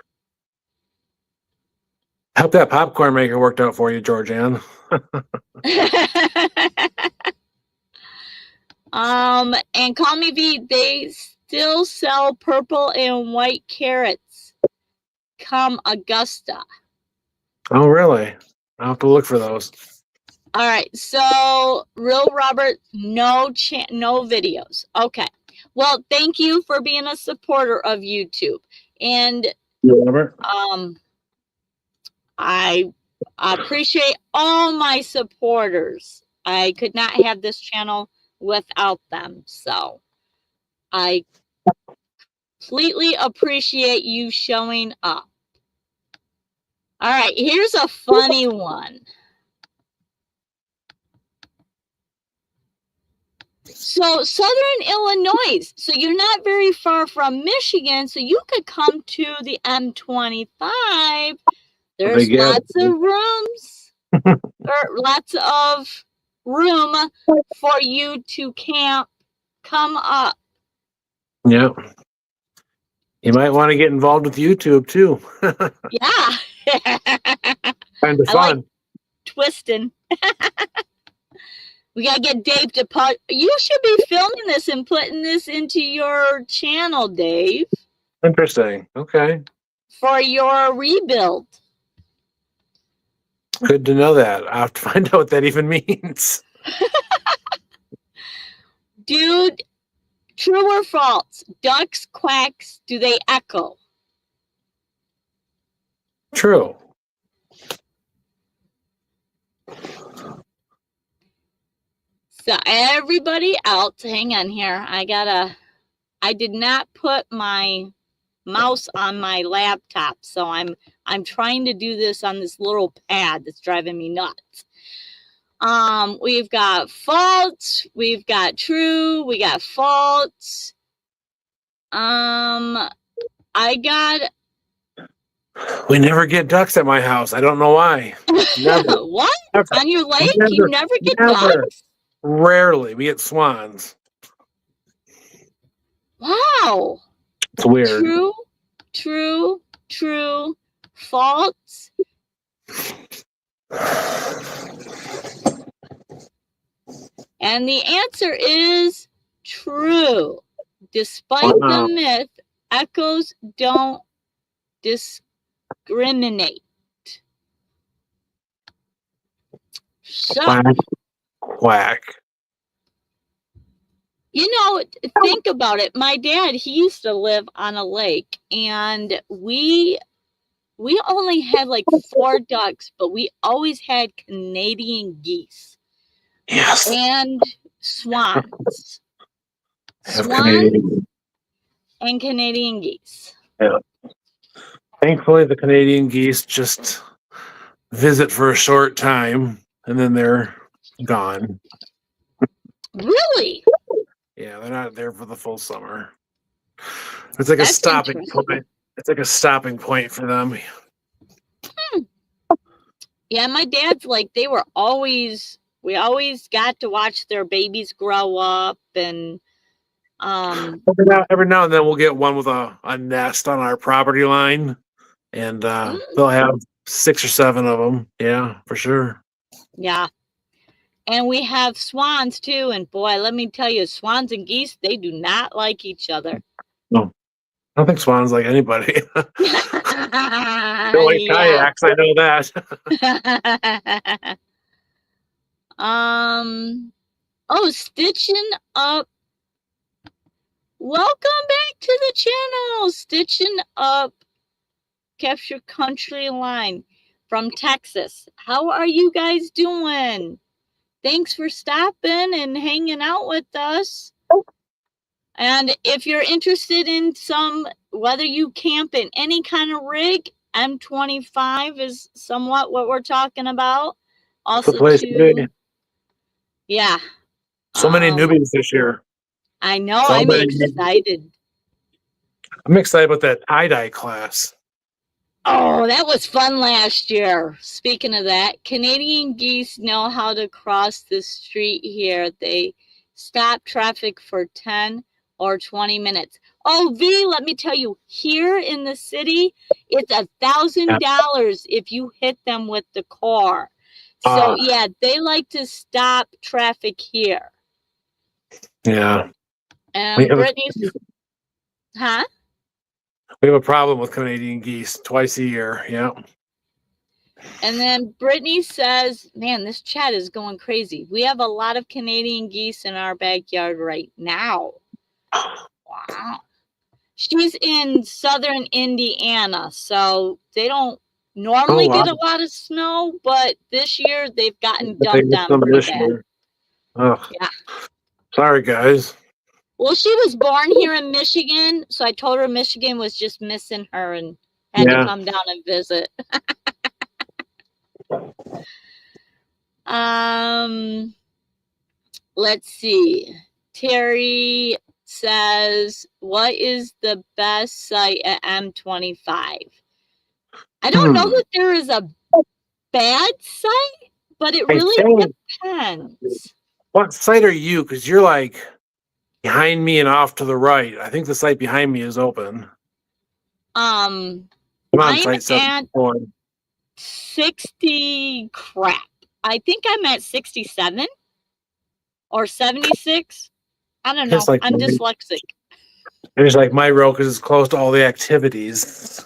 hope that popcorn maker worked out for you, Georgianne. And Call Me V, they still sell purple and white carrots come Augusta. Oh, really? I'll have to look for those. All right, so Real Robert, no videos. Okay. Well, thank you for being a supporter of YouTube. And Robert? I appreciate all my supporters. I could not have this channel without them. So I completely appreciate you showing up. All right, here's a funny one. So Southern Illinois, so you're not very far from Michigan, so you could come to the M25. There's lots of rooms, or lots of room for you to camp. Come up. Yeah. You might want to get involved with YouTube too. Yeah. Kind of fun. I like twisting. We gotta get Dave to put. You should be filming this and putting this into your channel, Dave. Interesting. Okay. For your rebuild. Good to know that. I'll have to find out what that even means. Dude, true or false? Ducks, quacks, do they echo? True. So everybody else, hang on here. I did not put my mouse on my laptop, so I'm trying to do this on this little pad that's driving me nuts. We've got false, we've got true, we got false. I got We never get ducks at my house. I don't know why. Never. What? Never. On your lake? You Never. never get Never. ducks? Rarely. We get swans. Wow. It's weird. True. False. And the answer is true. Despite the myth, echoes don't discriminate. So, quack. You know, think about it. My dad, he used to live on a lake, and we only had like 4 ducks, but we always had Canadian geese. Yes. And swans. And Canadian geese. Yeah. Thankfully, the Canadian geese just visit for a short time, and then they're gone. Really? Yeah, they're not there for the full summer. It's like a stopping point. It's like a stopping point for them. Yeah, my dad's like, we always got to watch their babies grow up, and every now and then we'll get one with a nest on our property line, and they'll have 6 or 7 of them. Yeah, for sure. Yeah. And we have swans too, and boy, let me tell you, swans and geese, they do not like each other. No, I don't think swans like anybody. Don't like kayaks, I know that. Stitching Up. Welcome back to the channel. Stitching Up Capture Country Line from Texas. How are you guys doing? Thanks for stopping and hanging out with us. And if you're interested in whether you camp in any kind of rig, M25 is somewhat what we're talking about. Also, yeah. So many newbies this year. I know. I'm excited. I'm excited about that tie-dye class. Oh, that was fun last year. Speaking of that, Canadian geese know how to cross the street here. They stop traffic for 10 or 20 minutes. Oh, V, let me tell you, here in the city, it's $1,000 if you hit them with the car. So, yeah, they like to stop traffic here. Yeah. Brittany's... Huh? We have a problem with Canadian geese twice a year. Yeah. And then Brittany says, man, this chat is going crazy. We have a lot of Canadian geese in our backyard right now. Wow. She's in southern Indiana, so they don't normally get a lot of snow, but this year they've gotten dumped on pretty bad. Yeah. Sorry, guys. Well, she was born here in Michigan, so I told her Michigan was just missing her and had to come down and visit. Let's see. Terry says, what is the best site at M25? I don't know that there is a bad site, but it really depends. What site are you? Because you're like behind me and off to the right. I think the site behind me is open. I'm site 74. 60 crap. I think I'm at 67 or 76. I don't know. I'm dyslexic. It's like my row because it's close to all the activities.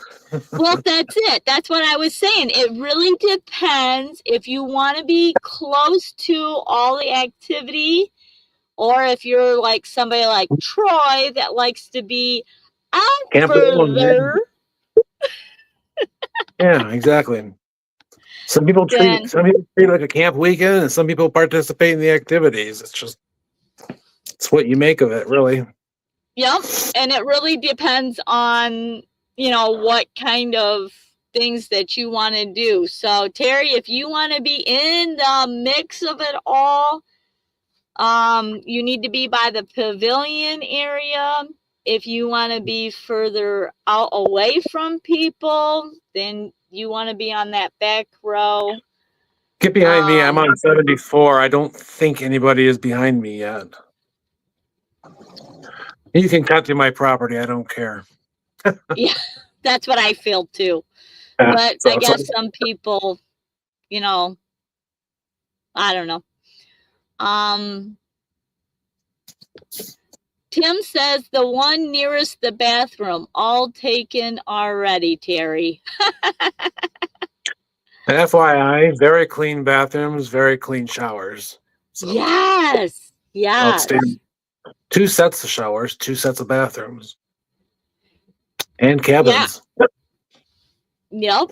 Well, that's it. That's what I was saying. It really depends if you want to be close to all the activity, or if you're like somebody like Troy that likes to be out further. Yeah, exactly. Some people treat it like a camp weekend, and some people participate in the activities. It's what you make of it, really. Yep, and it really depends on, what kind of things that you want to do. So, Terry, if you want to be in the mix of it all, you need to be by the pavilion area. if you want to be further out away from people, then you want to be on that back row. Get behind me. I'm on 74. I don't think anybody is behind me yet. You can cut through my property. I don't care. Yeah, that's what I feel too. Yeah, But so I guess some people, you know, I don't know. Tim says the one nearest the bathroom, all taken already, Terry. FYI, very clean bathrooms, very clean showers. So Yes. outstanding. 2 sets of showers, 2 sets of bathrooms, and cabins. Yep.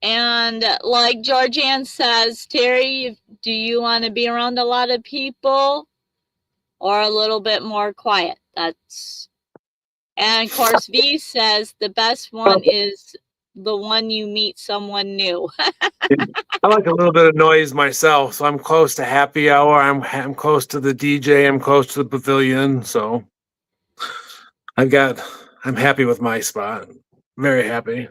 And like Georgianne says, Terry, do you want to be around a lot of people or a little bit more quiet? And of course, V says the best one is the one you meet someone new. I like a little bit of noise myself, so I'm close to happy hour. I'm close to the DJ. I'm close to the pavilion, so I'm happy with my spot. Very happy.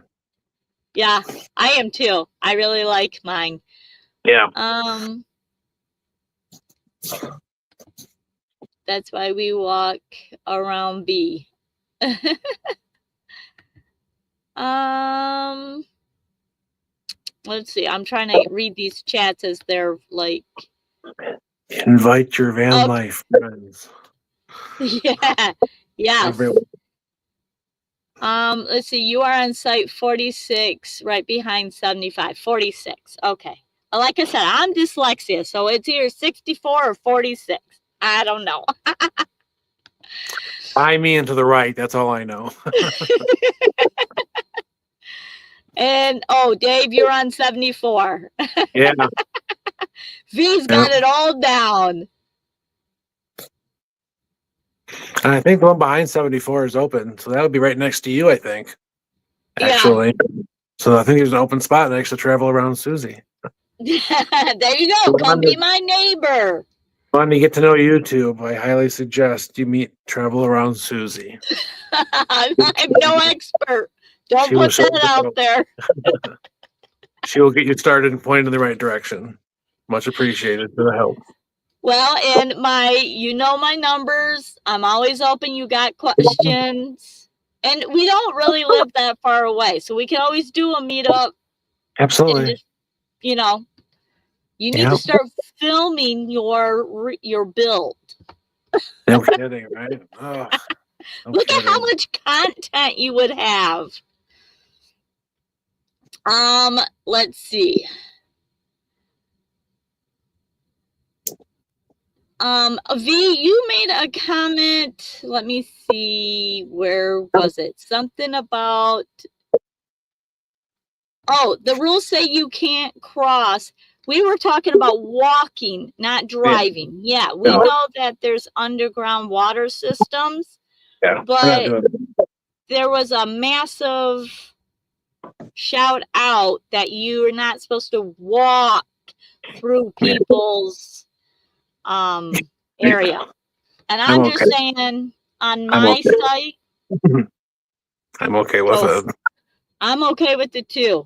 Yeah, I am too. I really like mine. Yeah. That's why we walk around B. Let's see. I'm trying to read these chats as they're like. Invite your van life friends. Yeah. Yes. Everyone. Let's see. You are on site 46, right behind 75. 46. Okay. Like I said, I'm dyslexia, so it's either 64 or 46. I don't know. By me and to the right. That's all I know. And Dave, you're on 74. Yeah. V's got it all down. And I think the one behind 74 is open, so that would be right next to you, I think. Actually. Yeah. So I think there's an open spot next to Travel Around Susie. There you go. Come be my neighbor. Want to get to know YouTube, I highly suggest you meet Travel Around Susie. I'm no expert. Don't put that out there. She will get you started and point in the right direction. Much appreciated for the help. Well, and my numbers. I'm always open. You got questions. And we don't really live that far away, so we can always do a meetup. Absolutely. And just, you need to start filming your build. No kidding, right? Oh, Look at how much content you would have. Let's see. V, you made a comment. Let me see. Where was it? Something about. Oh, the rules say you can't cross. We were talking about walking, not driving. Yeah, we know that there's underground water systems. Yeah, but there was a massive shout out that you're not supposed to walk through people's area. And I'm just saying, on my site, I'm okay with it. I'm okay with it too,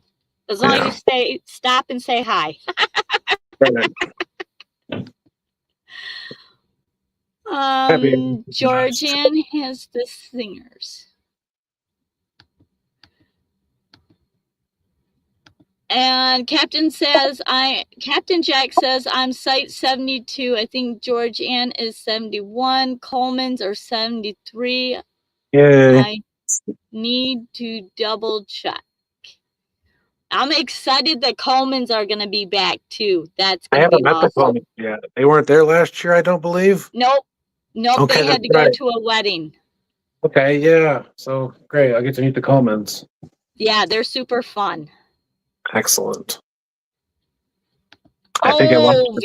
as long as you stop and say hi. Georgian has the singers. And Captain Jack says, I'm site 72. I think Georgianne is 71. Coleman's are 73. Yeah. I need to double check. I'm excited that Coleman's are going to be back too. That's going to be awesome. I haven't met the Coleman's yet. They weren't there last year, I don't believe. Nope. Okay, they had to go to a wedding. Okay, yeah. So great. I'll get to meet the Coleman's. Yeah, they're super fun. Excellent. I think I want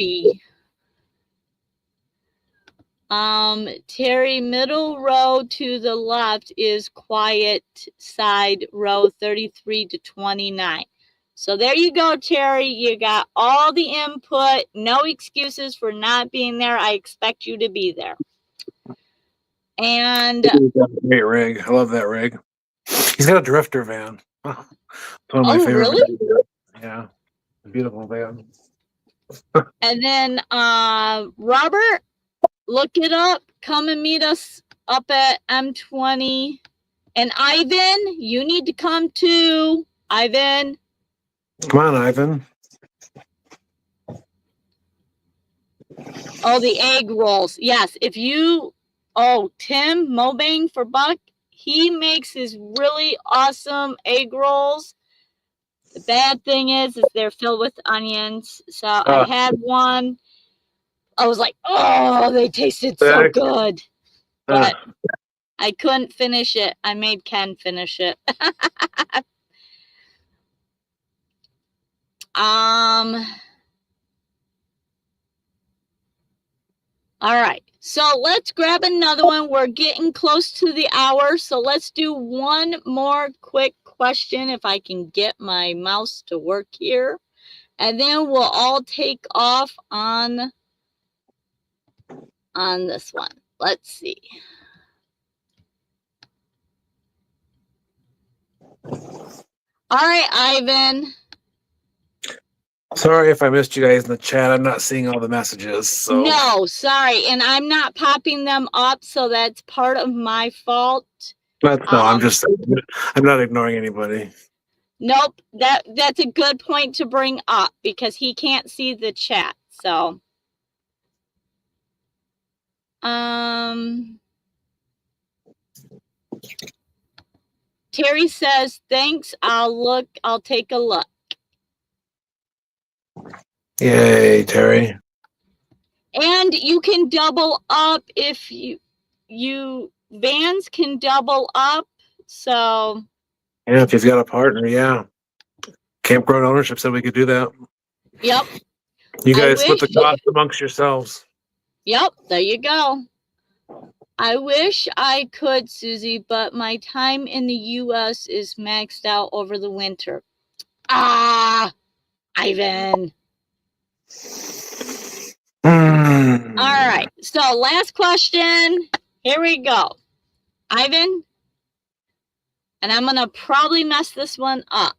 Terry, middle row to the left is quiet side row 33 to 29. So there you go, Terry. You got all the input. No excuses for not being there. I expect you to be there. And great rig. I love that rig. He's got a drifter van. One of my favorite. Really? Yeah, beautiful van. And then Robert, look it up. Come and meet us up at M20. And Ivan, you need to come too. Ivan. Come on, Ivan. Oh, the egg rolls. Yes, if you... Oh, Tim Mobang for Buck. He makes his really awesome egg rolls. The bad thing is they're filled with onions. So I had one. I was like, oh, they tasted so good. But I couldn't finish it. I made Ken finish it. All right. So let's grab another one. We're getting close to the hour. So let's do one more quick question if I can get my mouse to work here. And then we'll all take off on this one. Let's see. All right, Ivan. Sorry if I missed you guys in the chat. I'm not seeing all the messages. So. No, sorry. And I'm not popping them up, so that's part of my fault. No, I'm not ignoring anybody. Nope. That's a good point to bring up because he can't see the chat. So Terry says, thanks. I'll take a look. Yay, Terry. And you can double up if you vans can double up. So yeah, if you've got a partner, yeah. Campground ownership said we could do that. Yep. You guys split the cost amongst yourselves. Yep, there you go. I wish I could, Susie, but my time in the U.S. is maxed out over the winter. Ah, Ivan. All right, so last question. Here we go. Ivan, and I'm going to probably mess this one up.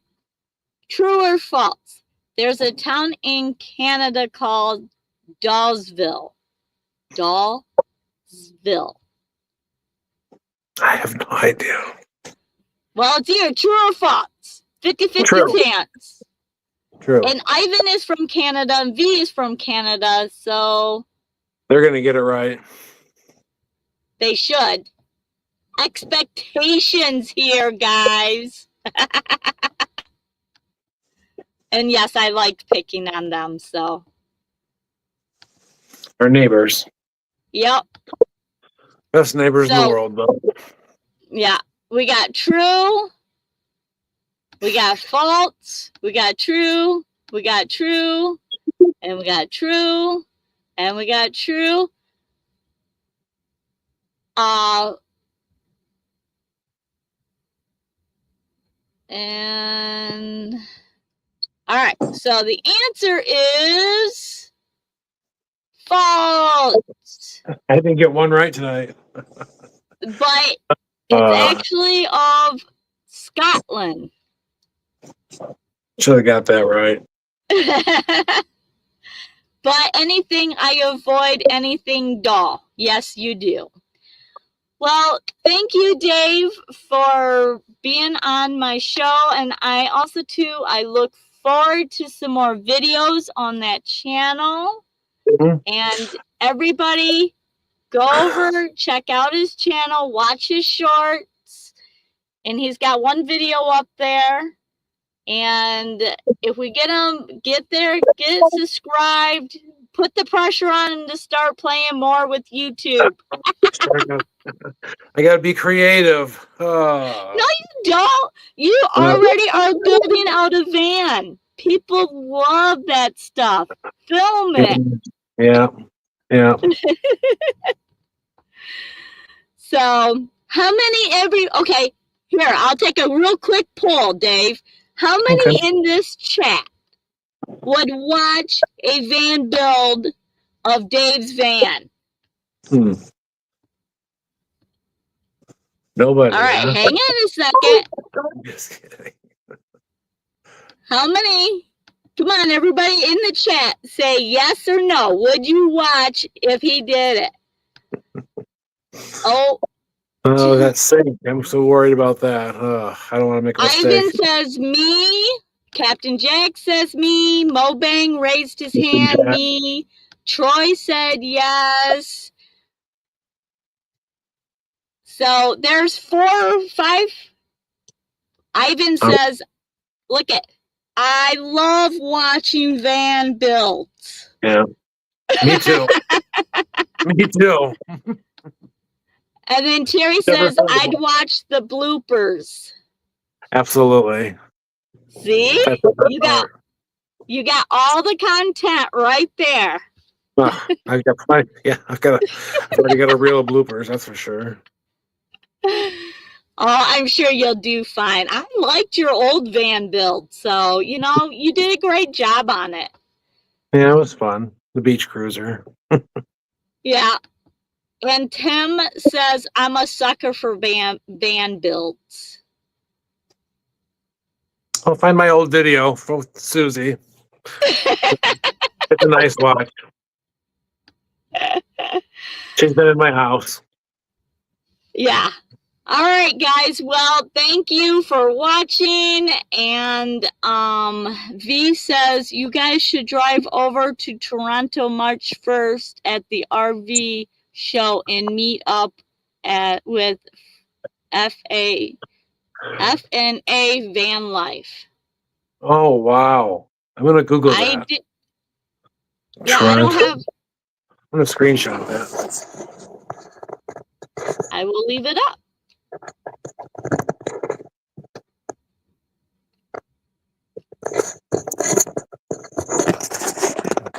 True or false? There's a town in Canada called Dawesville. Dawesville. I have no idea. Well, it's either true or false. 50-50 chance. True. And Ivan is from Canada and V is from Canada, so... They're going to get it right. They should. Expectations here, guys. And yes, I liked picking on them, so... Our neighbors. Yep. Best neighbors in the world, though. Yeah. We got true. We got false. We got true. We got true. And we got true. And we got true. And all right. So the answer is false. I didn't get one right tonight. But it's actually of Scotland. Should have got that right. But anything I avoid, anything dull. Yes, you do. Well, thank you, Dave, for being on my show. And I also, too, I look forward to some more videos on that channel. Mm-hmm. And everybody, go over, check out his channel, watch his shorts. And he's got one video up there. And if we get him, get there, get subscribed, put the pressure on him to start playing more with YouTube. I gotta be creative. No, you don't. You already are building out a van. People love that stuff. Film it. Yeah. Yeah. So how many okay, here, I'll take a real quick poll, Dave. How many in this chat would watch a van build of Dave's van? Nobody. All right, huh? hang on a second. Just kidding. How many? Come on, everybody in the chat, say yes or no. Would you watch if he did it? Oh, That's sick. I'm so worried about that. I don't want to make a mistake. Ivan says me. Captain Jack says me. Mobang raised his hand, me. Troy said yes. So there's 4 or 5. Ivan says, look it. I love watching van builds. Yeah. Me too. Me too. And then Terry says, I'd watch the bloopers. Absolutely. See? You got all the content right there. I've got plenty. Yeah, I've already got a reel of bloopers, that's for sure. Oh, I'm sure you'll do fine. I liked your old van build, so you did a great job on it. Yeah, it was fun. The beach cruiser. Yeah. And Tim says, I'm a sucker for van builds. I'll find my old video from Susie. It's a nice watch. She's been in my house. Yeah. All right, guys. Well, thank you for watching. And V says you guys should drive over to Toronto March 1st at the RV show and meet up with FNA Van Life. Oh wow! I'm gonna Google that. Yeah, I don't have. I'm gonna screenshot that. I will leave it up.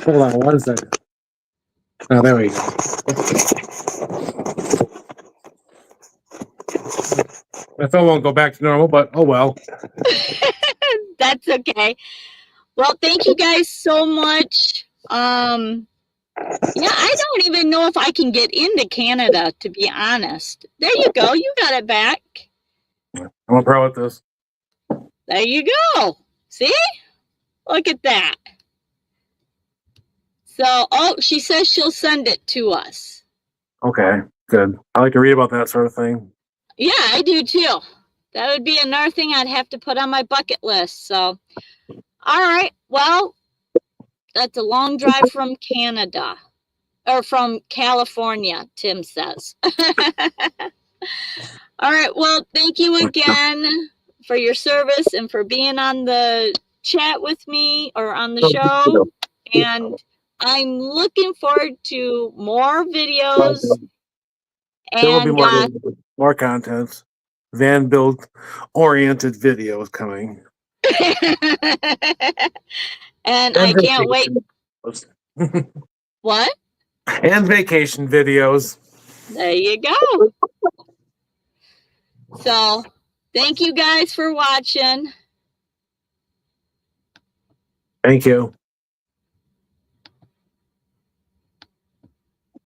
Hold on 1 second. Oh, there we go. My phone won't go back to normal, but oh well. That's okay. Well, thank you guys so much. Yeah, I don't even know if I can get into Canada, to be honest. There you go. You got it back. I'm a pro at this. There you go. See? Look at that. So, she says she'll send it to us. Okay, good. I like to read about that sort of thing. Yeah, I do too. That would be another thing I'd have to put on my bucket list. So, all right. Well, that's a long drive from Canada. Or from California, Tim says. All right. Well, thank you again for your service and for being on the chat with me or on the show. And I'm looking forward to more videos. There will be And more content. Van build oriented videos coming. and I can't wait. What? And vacation videos. There you go. So, thank you guys for watching. Thank you.